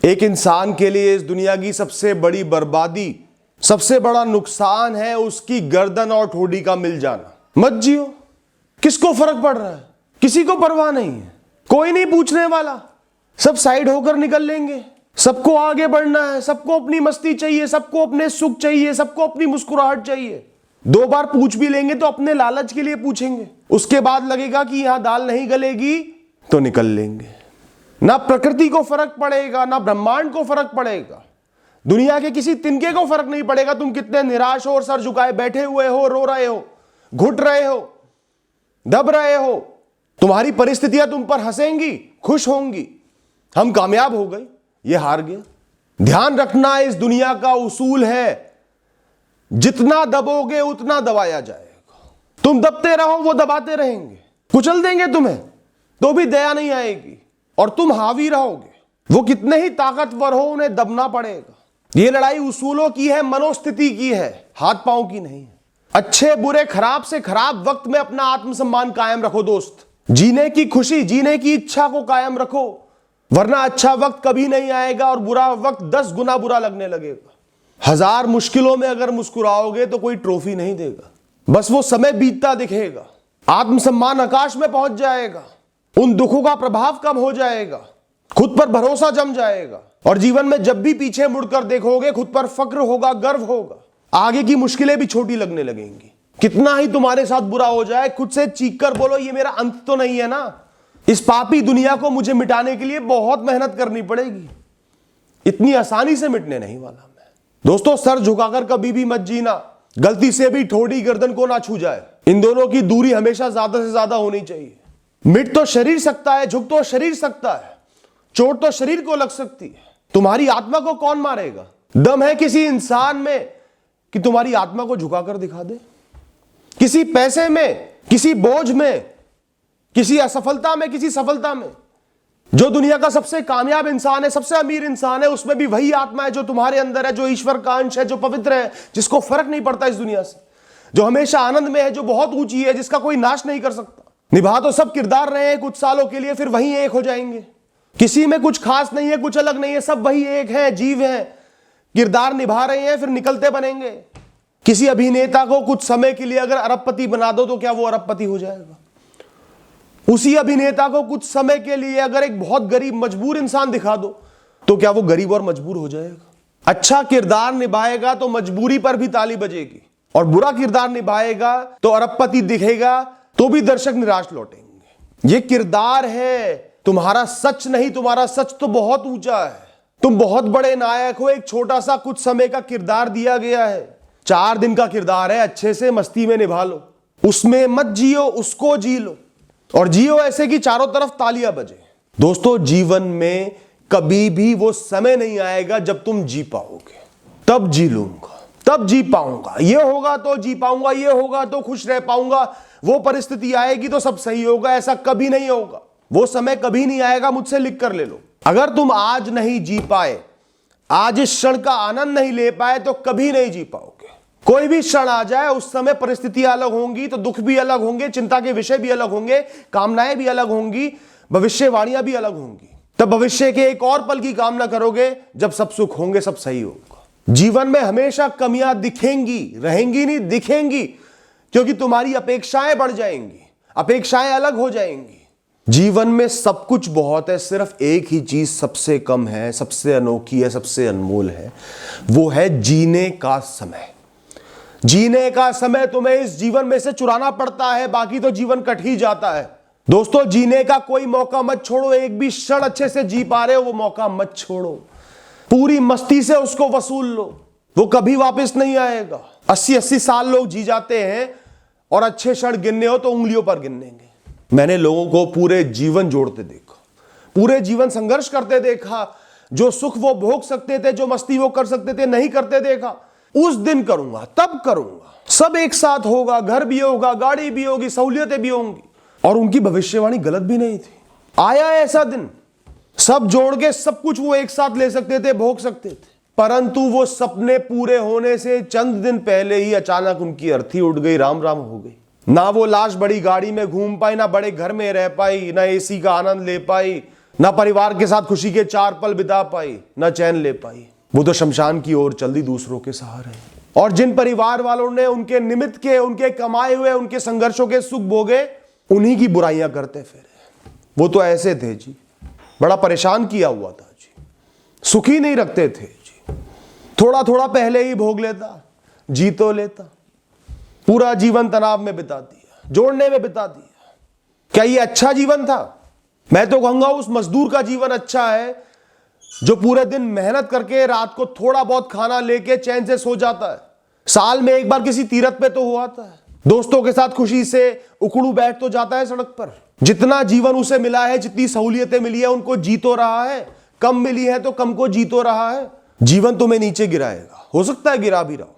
एक इंसान के लिए इस दुनिया की सबसे बड़ी बर्बादी, सबसे बड़ा नुकसान है उसकी गर्दन और ठोड़ी का मिल जाना। मत जियो, किसको फर्क पड़ रहा है? किसी को परवाह नहीं है, कोई नहीं पूछने वाला, सब साइड होकर निकल लेंगे। सबको आगे बढ़ना है, सबको अपनी मस्ती चाहिए, सबको अपने सुख चाहिए, सबको अपनी मुस्कुराहट चाहिए। 2 बार पूछ भी लेंगे तो अपने लालच के लिए पूछेंगे, उसके बाद लगेगा कि यहां दाल नहीं गलेगी तो निकल लेंगे। ना प्रकृति को फर्क पड़ेगा, ना ब्रह्मांड को फर्क पड़ेगा, दुनिया के किसी तिनके को फर्क नहीं पड़ेगा तुम कितने निराश हो और सर झुकाए बैठे हुए हो, रो रहे हो, घुट रहे हो, दब रहे हो। तुम्हारी परिस्थितियां तुम पर हंसेंगी, खुश होंगी। हम कामयाब हो गए, ये हार गए। ध्यान रखना, इस दुनिया का उसूल है जितना दबोगे उतना दबाया जाएगा। तुम दबते रहो, वो दबाते रहेंगे, कुचल देंगे तुम्हें तो भी दया नहीं आएगी, और तुम हावी रहोगे, वो कितने ही ताकतवर हो उन्हें दबना पड़ेगा। ये लड़ाई उसूलों की है, मनोस्थिति की है, हाथ पांव की नहीं है। अच्छे बुरे खराब से खराब वक्त में अपना आत्मसम्मान कायम रखो दोस्त। जीने की खुशी, जीने की इच्छा को कायम रखो, वरना अच्छा वक्त कभी नहीं आएगा और बुरा वक्त 10 गुना बुरा लगने लगेगा। 1000 मुश्किलों में अगर मुस्कुराओगे तो कोई ट्रॉफी नहीं देगा, बस वो समय बीतता दिखेगा। आत्मसम्मान आकाश में पहुंच जाएगा, उन दुखों का प्रभाव कम हो जाएगा, खुद पर भरोसा जम जाएगा, और जीवन में जब भी पीछे मुड़कर देखोगे खुद पर फक्र होगा, गर्व होगा। आगे की मुश्किलें भी छोटी लगने लगेंगी। कितना ही तुम्हारे साथ बुरा हो जाए, खुद से चीख कर बोलो ये मेरा अंत तो नहीं है ना। इस पापी दुनिया को मुझे मिटाने के लिए बहुत मेहनत करनी पड़ेगी, इतनी आसानी से मिटने नहीं वाला मैं। दोस्तों, सर झुकाकर कभी भी मत जीना, गलती से भी ठोड़ी गर्दन को ना छू जाए। इन दोनों की दूरी हमेशा ज्यादा से ज्यादा होनी चाहिए। मिट तो शरीर सकता है, झुक तो शरीर सकता है, चोट तो शरीर को लग सकती है, तुम्हारी आत्मा को कौन मारेगा? दम है किसी इंसान में कि तुम्हारी आत्मा को झुकाकर दिखा दे? किसी पैसे में, किसी बोझ में, किसी असफलता में, किसी सफलता में? जो दुनिया का सबसे कामयाब इंसान है, सबसे अमीर इंसान है, उसमें भी वही आत्मा है जो तुम्हारे अंदर है, जो ईश्वर का अंश है, जो पवित्र है, जिसको फर्क नहीं पड़ता इस दुनिया से, जो हमेशा आनंद में है, जो बहुत ऊंची है, जिसका कोई नाश नहीं कर सकता। निभा तो सब किरदार रहे हैं कुछ सालों के लिए, फिर वही एक हो जाएंगे। किसी में कुछ खास नहीं है, कुछ अलग नहीं है, सब वही एक है, जीव है, किरदार निभा रहे हैं, फिर निकलते बनेंगे। किसी अभिनेता को कुछ समय के लिए अगर अरबपति बना दो तो क्या वो अरबपति हो जाएगा? उसी अभिनेता को कुछ समय के लिए अगर एक बहुत गरीब मजबूर इंसान दिखा दो तो क्या वो गरीब और मजबूर हो जाएगा? अच्छा किरदार निभाएगा तो मजबूरी पर भी ताली बजेगी, और बुरा किरदार निभाएगा तो अरबपति दिखेगा तो भी दर्शक निराश लौटेंगे। ये किरदार है, तुम्हारा सच नहीं। तुम्हारा सच तो बहुत ऊंचा है, तुम बहुत बड़े नायक हो, एक छोटा सा कुछ समय का किरदार दिया गया है, 4 दिन का किरदार है, अच्छे से मस्ती में निभा लो, उसमें मत जियो, उसको जी लो, और जियो ऐसे कि चारों तरफ तालियां बजे। दोस्तों, जीवन में कभी भी वो समय नहीं आएगा जब तुम जी पाओगे। तब जी लूंगा, तब जी पाऊंगा, ये होगा तो जी पाऊंगा, ये होगा तो खुश रह पाऊंगा, वो परिस्थिति आएगी तो सब सही होगा। ऐसा कभी नहीं होगा, वो समय कभी नहीं आएगा, मुझसे लिख कर ले लो। अगर तुम आज नहीं जी पाए, आज इस क्षण का आनंद नहीं ले पाए तो कभी नहीं जी पाओगे। कोई भी क्षण आ जाए, उस समय परिस्थितियां अलग होंगी तो दुख भी अलग होंगे, चिंता के विषय भी अलग होंगे, कामनाएं भी अलग होंगी, भविष्यवाणियां भी अलग होंगी। तब भविष्य के एक और पल की कामना करोगे जब सब सुख होंगे, सब सही होगा। जीवन में हमेशा कमियां दिखेंगी, रहेंगी नहीं, दिखेंगी, क्योंकि तुम्हारी अपेक्षाएं बढ़ जाएंगी, अपेक्षाएं अलग हो जाएंगी। जीवन में सब कुछ बहुत है, सिर्फ एक ही चीज सबसे कम है, सबसे अनोखी है, सबसे अनमोल है, वो है जीने का समय। जीने का समय तुम्हें इस जीवन में से चुराना पड़ता है, बाकी तो जीवन कट ही जाता है। दोस्तों, जीने का कोई मौका मत छोड़ो। एक भी क्षण अच्छे से जी पा रहे हो वो मौका मत छोड़ो, पूरी मस्ती से उसको वसूल लो, वो कभी वापस नहीं आएगा। 80-80 साल लोग जी जाते हैं और अच्छे क्षण गिनने हो तो उंगलियों पर गिनेंगे। मैंने लोगों को पूरे जीवन जोड़ते देखा, पूरे जीवन संघर्ष करते देखा, जो सुख वो भोग सकते थे, जो मस्ती वो कर सकते थे, नहीं करते देखा। उस दिन करूंगा, तब करूंगा, सब एक साथ होगा, घर भी होगा, गाड़ी भी होगी, सहूलियतें भी होंगी, और उनकी भविष्यवाणी गलत भी नहीं थी। आया ऐसा दिन, सब जोड़ के सब कुछ वो एक साथ ले सकते थे, भोग सकते थे, परंतु वो सपने पूरे होने से चंद दिन पहले ही अचानक उनकी अर्थी उड़ गई, राम राम हो गई। ना वो लाश बड़ी गाड़ी में घूम पाई, ना बड़े घर में रह पाई, ना एसी का आनंद ले पाई, ना परिवार के साथ खुशी के 4 पल बिता पाई, ना चैन ले पाई। वो तो शमशान की ओर चल दी दूसरों के सहारे। और जिन परिवार वालों ने उनके निमित्त के, उनके कमाए हुए, उनके संघर्षों के सुख भोगे, उन्हीं की बुराइयां करते फिरे। वो तो ऐसे थे जी, बड़ा परेशान किया हुआ था जी, सुखी नहीं रखते थे जी। थोड़ा थोड़ा पहले ही भोग लेता, जी तो लेता, पूरा जीवन तनाव में बिता दिया, जोड़ने में बिता दिया। क्या ये अच्छा जीवन था? मैं तो कहूंगा उस मजदूर का जीवन अच्छा है जो पूरे दिन मेहनत करके रात को थोड़ा बहुत खाना लेके चैन से सो जाता है। साल में एक बार किसी तीरथ पे तो हुआ आता है, दोस्तों के साथ खुशी से उकड़ू बैठ तो जाता है सड़क पर। जितना जीवन उसे मिला है, जितनी सहूलियतें मिली है, उनको जी तो रहा है। कम मिली है तो कम को जी तो रहा है। जीवन तुम्हें नीचे गिराएगा, हो सकता है गिरा भी रहो।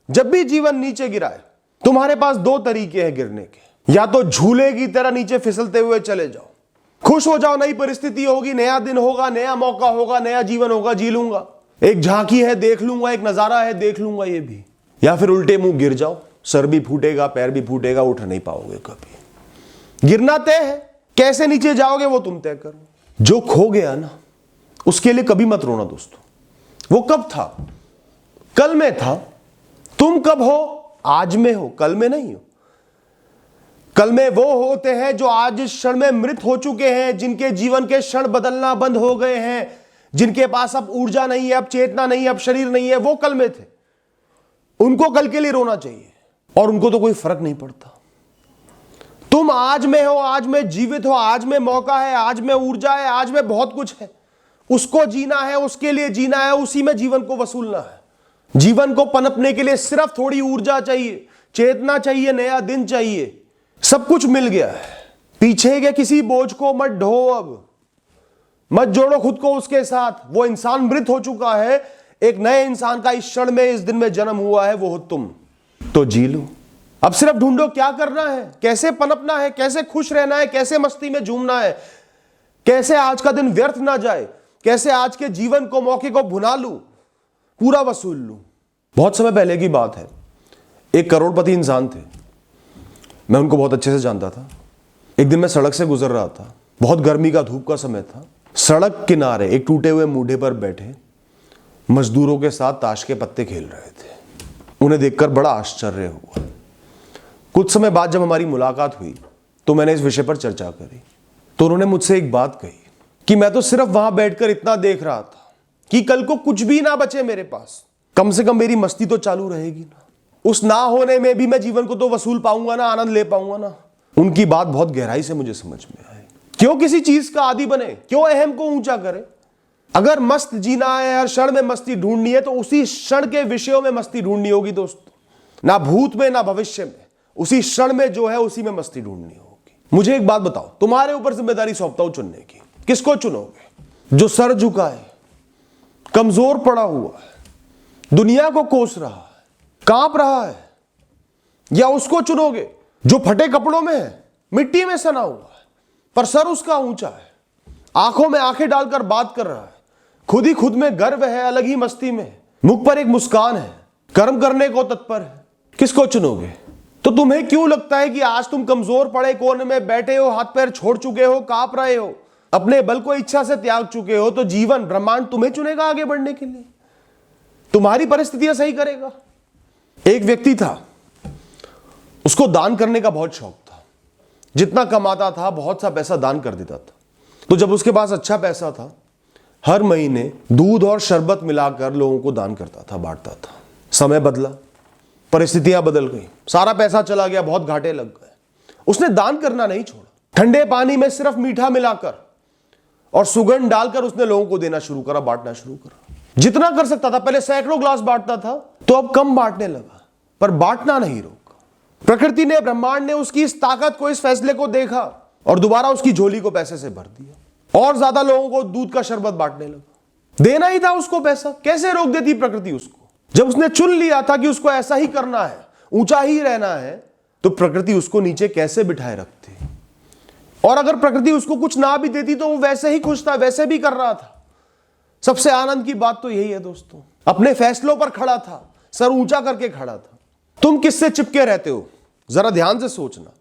जब भी जीवन नीचे गिराए, तुम्हारे पास 2 तरीके हैं गिरने के। या तो झूले की तरह नीचे फिसलते हुए चले जाओ, खुश हो जाओ, नई परिस्थिति होगी, नया दिन होगा, नया मौका होगा, नया जीवन होगा, जी लूंगा, एक झांकी है देख लूंगा, एक नजारा है देख लूंगा, ये भी। या फिर उल्टे मुंह गिर जाओ, सर भी फूटेगा, पैर भी फूटेगा, उठ नहीं पाओगे कभी। गिरना तय है, कैसे नीचे जाओगे वो तुम तय करो। जो खो गया ना, उसके लिए कभी मत रोना दोस्तों। वो कब था? कल में था। तुम कब हो? आज में हो, कल में नहीं हो। कल में वो होते हैं जो आज इस क्षण में मृत हो चुके हैं, जिनके जीवन के क्षण बदलना बंद हो गए हैं, जिनके पास अब ऊर्जा नहीं है, अब चेतना नहीं है, अब शरीर नहीं है। वो कल में थे, उनको कल के लिए रोना चाहिए, और उनको तो कोई फर्क नहीं पड़ता। तुम आज में हो, आज में जीवित हो, आज में मौका है, आज में ऊर्जा है, आज में बहुत कुछ है। उसको जीना है, उसके लिए जीना है, उसी में जीवन को वसूलना है। जीवन को पनपने के लिए सिर्फ थोड़ी ऊर्जा चाहिए, चेतना चाहिए, नया दिन चाहिए। सब कुछ मिल गया है। पीछे के किसी बोझ को मत ढो, अब मत जोड़ो खुद को उसके साथ। वो इंसान मृत हो चुका है, एक नए इंसान का इस क्षण में, इस दिन में जन्म हुआ है, वो हो तुम। तो जी लो। अब सिर्फ ढूंढो क्या करना है, कैसे पनपना है, कैसे खुश रहना है, कैसे मस्ती में झूमना है, कैसे आज का दिन व्यर्थ ना जाए, कैसे आज के जीवन को, मौके को भुना लूं, पूरा वसूल लूं। बहुत समय पहले की बात है, एक करोड़पति इंसान थे। मैं उनको बहुत अच्छे से जानता था। एक दिन मैं सड़क से गुजर रहा था, बहुत गर्मी का, धूप का समय था। सड़क किनारे एक टूटे हुए मूढ़े पर बैठे मजदूरों के साथ ताश के पत्ते खेल रहे थे। उन्हें देखकर बड़ा आश्चर्य हुआ। कुछ समय बाद जब हमारी मुलाकात हुई तो मैंने इस विषय पर चर्चा करी, तो उन्होंने मुझसे एक बात कही कि मैं तो सिर्फ वहां बैठकर इतना देख रहा था कि कल को कुछ भी ना बचे मेरे पास, कम से कम मेरी मस्ती तो चालू रहेगी ना। उस ना होने में भी मैं जीवन को तो वसूल पाऊंगा ना, आनंद ले पाऊंगा ना। उनकी बात बहुत गहराई से मुझे समझ में आई। क्यों किसी चीज का आदी बने, क्यों अहम को ऊंचा करे? अगर मस्त जीना है, हर क्षण में मस्ती ढूंढनी है, तो उसी क्षण के विषयों में मस्ती ढूंढनी होगी दोस्तों। ना भूत में ना भविष्य में, उसी क्षण में जो है उसी में मस्ती ढूंढनी होगी। मुझे एक बात बताओ, तुम्हारे ऊपर जिम्मेदारी सौंपता हूं चुनने की, किसको चुनोगे? जो सर झुकाए, कमजोर पड़ा हुआ है, दुनिया को कोस रहा है, कांप रहा है, या उसको चुनोगे जो फटे कपड़ों में है, मिट्टी में सना हुआ है, पर सर उसका ऊंचा है, आंखों में आंखें डालकर बात कर रहा है, खुद ही खुद में गर्व है, अलग ही मस्ती में, मुख पर एक मुस्कान है, कर्म करने को तत्पर है? किसको चुनोगे? तो तुम्हें क्यों लगता है कि आज तुम कमजोर पड़े कोने में बैठे हो, हाथ पैर छोड़ चुके हो, कांप रहे हो, अपने बल को इच्छा से त्याग चुके हो, तो जीवन, ब्रह्मांड तुम्हें चुनेगा आगे बढ़ने के लिए, तुम्हारी परिस्थितियां सही करेगा। एक व्यक्ति था, उसको दान करने का बहुत शौक था। जितना कमाता था बहुत सा पैसा दान कर देता था। तो जब उसके पास अच्छा पैसा था, हर महीने दूध और शरबत मिलाकर लोगों को दान करता था, बांटता था। समय बदला, परिस्थितियां बदल गई, सारा पैसा चला गया, बहुत घाटे लग गए। उसने दान करना नहीं छोड़ा, ठंडे पानी में सिर्फ मीठा मिलाकर और सुगंध डालकर उसने लोगों को देना शुरू करा, बांटना शुरू करा। जितना कर सकता था, पहले सैकड़ों ग्लास बांटता था, तो अब कम बांटने लगा, पर बांटना नहीं रोका। प्रकृति ने, ब्रह्मांड ने उसकी इस ताकत को, इस फैसले को देखा और दोबारा उसकी झोली को पैसे से भर दिया और ज्यादा लोगों को दूध का शरबत बांटने लगा। देना ही था उसको पैसा, कैसे रोक देती प्रकृति उसको? जब उसने चुन लिया था कि उसको ऐसा ही करना है, ऊंचा ही रहना है, तो प्रकृति उसको नीचे कैसे बिठाए रखती? और अगर प्रकृति उसको कुछ ना भी देती तो वो वैसे ही खुश था, वैसे भी कर रहा था। सबसे आनंद की बात तो यही है दोस्तों, अपने फैसलों पर खड़ा था, सर ऊंचा करके खड़ा था। तुम किससे चिपके रहते हो? जरा ध्यान से सोचना।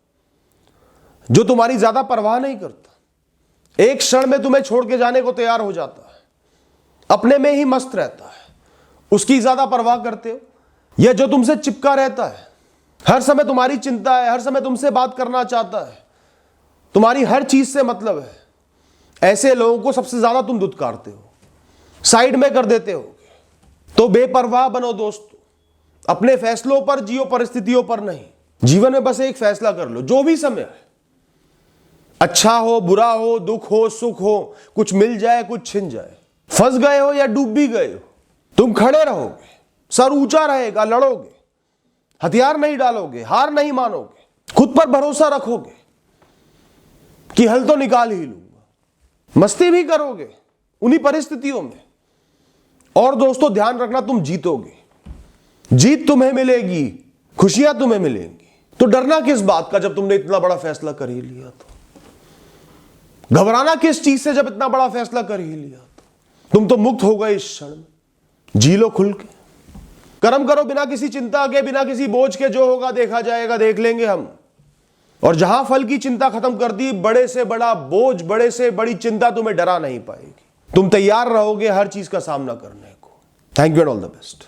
जो तुम्हारी ज्यादा परवाह नहीं करता, एक क्षण में तुम्हें छोड़ के जाने को तैयार हो जाता है, अपने में ही मस्त रहता है, उसकी ज्यादा परवाह करते हो? या जो तुमसे चिपका रहता है, हर समय तुम्हारी चिंता है, हर समय तुमसे बात करना चाहता है, तुम्हारी हर चीज से मतलब है, ऐसे लोगों को सबसे ज्यादा तुम दुत्कारते हो, साइड में कर देते हो। तो बेपरवाह बनो दोस्तों, अपने फैसलों पर जियो, परिस्थितियों पर नहीं। जीवन में बस एक फैसला कर लो, जो भी समय है, अच्छा हो बुरा हो, दुख हो सुख हो, कुछ मिल जाए कुछ छिन जाए, फंस गए हो या डूब भी गए हो, तुम खड़े रहोगे, सर ऊंचा रहेगा, लड़ोगे, हथियार नहीं डालोगे, हार नहीं मानोगे, खुद पर भरोसा रखोगे कि हल तो निकाल ही लूंगा, मस्ती भी करोगे उन्हीं परिस्थितियों में। और दोस्तों ध्यान रखना, तुम जीतोगे, जीत तुम्हें मिलेगी, खुशियां तुम्हें मिलेंगी। तो डरना किस बात का जब तुमने इतना बड़ा फैसला कर ही लिया? तो घबराना किस चीज से जब इतना बड़ा फैसला कर ही लिया? तुम तो मुक्त हो गए इस क्षण में, जी लो खुल के, कर्म करो बिना किसी चिंता के, बिना किसी बोझ के, जो होगा देखा जाएगा, देख लेंगे हम। और जहां फल की चिंता खत्म कर दी, बड़े से बड़ा बोझ, बड़े से बड़ी चिंता तुम्हें डरा नहीं पाएगी। तुम तैयार रहोगे हर चीज का सामना करने को। Thank you and all the best.